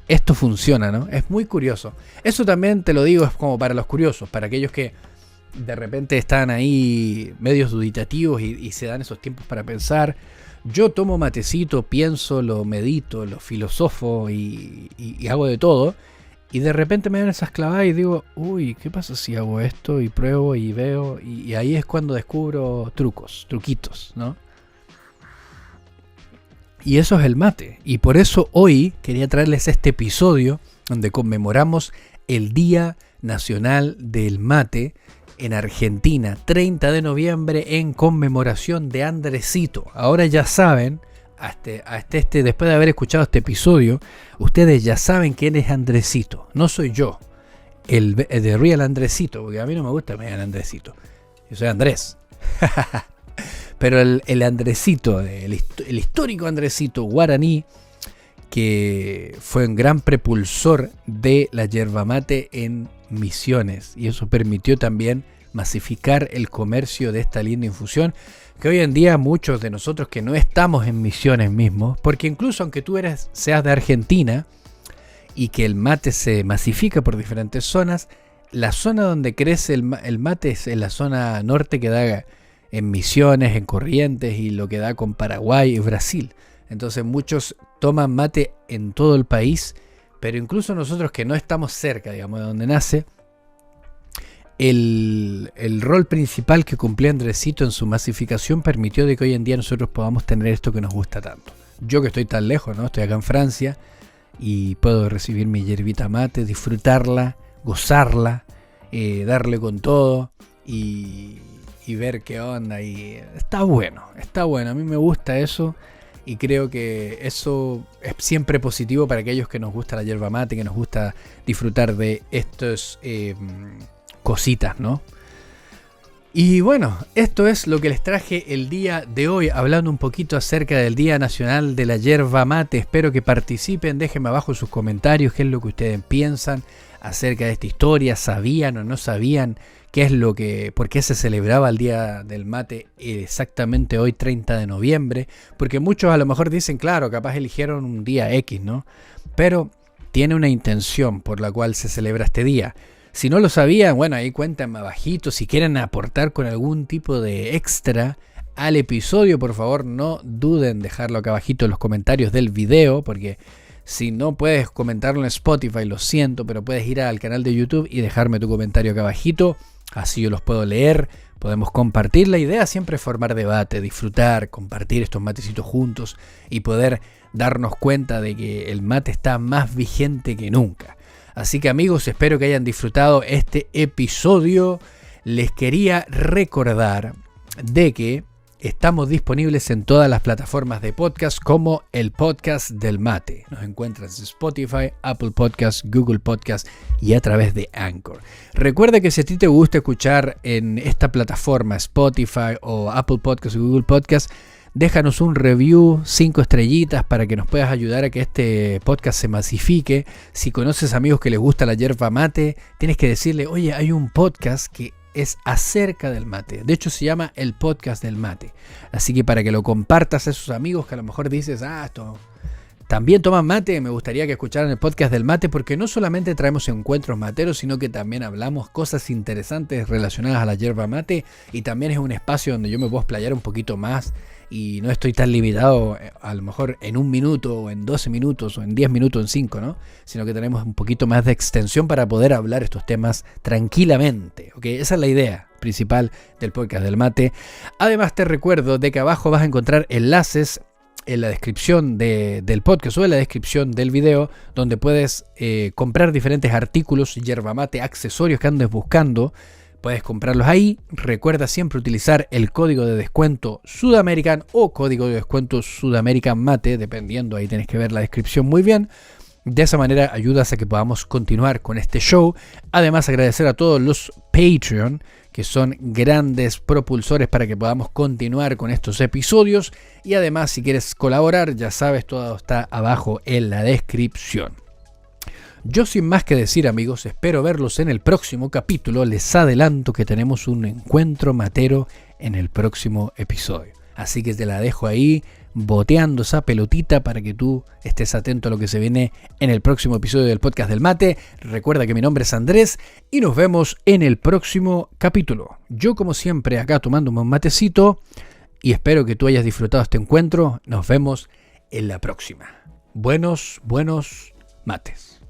Speaker 1: esto funciona, ¿no? Es muy curioso. Eso también te lo digo, es como para los curiosos, para aquellos que de repente están ahí medios duditativos y se dan esos tiempos para pensar. Yo tomo matecito, pienso, lo medito, lo filosofo y hago de todo. Y de repente me dan esas clavadas y digo, uy, ¿qué pasa si hago esto? Y pruebo y veo. Y ahí es cuando descubro truquitos, ¿no? Y eso es el mate. Y por eso hoy quería traerles este episodio donde conmemoramos el Día Nacional del Mate en Argentina, 30 de noviembre, en conmemoración de Andresito. Ahora ya saben, después de haber escuchado este episodio, ustedes ya saben quién es Andresito. No soy yo, el de Real Andresito, porque a mí no me gusta me digan Andresito. Yo soy Andrés. Pero el Andresito, el histórico Andresito guaraní, que fue un gran propulsor de la yerba mate en Misiones, y eso permitió también masificar el comercio de esta linda infusión, que hoy en día muchos de nosotros que no estamos en Misiones mismo, porque incluso aunque tú seas de Argentina y que el mate se masifica por diferentes zonas, la zona donde crece el mate es en la zona norte, que da en Misiones, en Corrientes, y lo que da con Paraguay y Brasil. Entonces muchos toman mate en todo el país, pero incluso nosotros que no estamos cerca, digamos, de donde nace, el rol principal que cumplía Andresito en su masificación permitió de que hoy en día nosotros podamos tener esto que nos gusta tanto. Yo que estoy tan lejos, ¿no? Estoy acá en Francia y puedo recibir mi hierbita mate, disfrutarla, gozarla, darle con todo y ver qué onda. Y está bueno, a mí me gusta eso. Y creo que eso es siempre positivo para aquellos que nos gusta la yerba mate, que nos gusta disfrutar de estas cositas, ¿no? Y bueno, esto es lo que les traje el día de hoy, hablando un poquito acerca del Día Nacional de la Yerba Mate. Espero que participen, déjenme abajo sus comentarios qué es lo que ustedes piensan acerca de esta historia, sabían o no sabían por qué se celebraba el Día del Mate exactamente hoy, 30 de noviembre, porque muchos a lo mejor dicen, claro, capaz eligieron un día X, ¿no? Pero tiene una intención por la cual se celebra este día. Si no lo sabían, bueno, ahí cuéntenme abajito, si quieren aportar con algún tipo de extra al episodio, por favor no duden en dejarlo acá abajito en los comentarios del video, porque si no puedes comentarlo en Spotify, lo siento, pero puedes ir al canal de YouTube y dejarme tu comentario acá abajito. Así yo los puedo leer, podemos compartir. La idea siempre es formar debate, disfrutar, compartir estos matecitos juntos y poder darnos cuenta de que el mate está más vigente que nunca. Así que amigos, espero que hayan disfrutado este episodio. Les quería recordar de que estamos disponibles en todas las plataformas de podcast como el podcast del mate. Nos encuentras en Spotify, Apple Podcasts, Google Podcasts y a través de Anchor. Recuerda que si a ti te gusta escuchar en esta plataforma, Spotify o Apple Podcasts o Google Podcasts, déjanos un review, 5 estrellitas, para que nos puedas ayudar a que este podcast se masifique. Si conoces amigos que les gusta la yerba mate, tienes que decirle, oye, hay un podcast que es acerca del mate. De hecho se llama el podcast del mate. Así que para que lo compartas a esos amigos que a lo mejor dices, esto también toman mate, me gustaría que escucharan el podcast del mate, porque no solamente traemos encuentros materos, sino que también hablamos cosas interesantes relacionadas a la yerba mate, y también es un espacio donde yo me puedo explayar un poquito más y no estoy tan limitado a lo mejor en 1 minuto o en 12 minutos o en 10 minutos, en 5, ¿no? Sino que tenemos un poquito más de extensión para poder hablar estos temas tranquilamente, ¿ok? Esa es la idea principal del podcast del mate. Además te recuerdo de que abajo vas a encontrar enlaces en la descripción del podcast o en la descripción del video, donde puedes comprar diferentes artículos, yerba mate, accesorios que andes buscando. Puedes comprarlos ahí. Recuerda siempre utilizar el código de descuento Sudamerican o código de descuento Sudamerican Mate, dependiendo, ahí tenés que ver la descripción muy bien. De esa manera ayudas a que podamos continuar con este show. Además, agradecer a todos los Patreon, que son grandes propulsores para que podamos continuar con estos episodios. Y además, si quieres colaborar, ya sabes, todo está abajo en la descripción. Yo sin más que decir, amigos, espero verlos en el próximo capítulo. Les adelanto que tenemos un encuentro matero en el próximo episodio. Así que te la dejo ahí boteando esa pelotita para que tú estés atento a lo que se viene en el próximo episodio del podcast del mate. Recuerda que mi nombre es Andrés y nos vemos en el próximo capítulo. Yo, como siempre, acá tomándome un matecito, y espero que tú hayas disfrutado este encuentro. Nos vemos en la próxima. Buenos mates.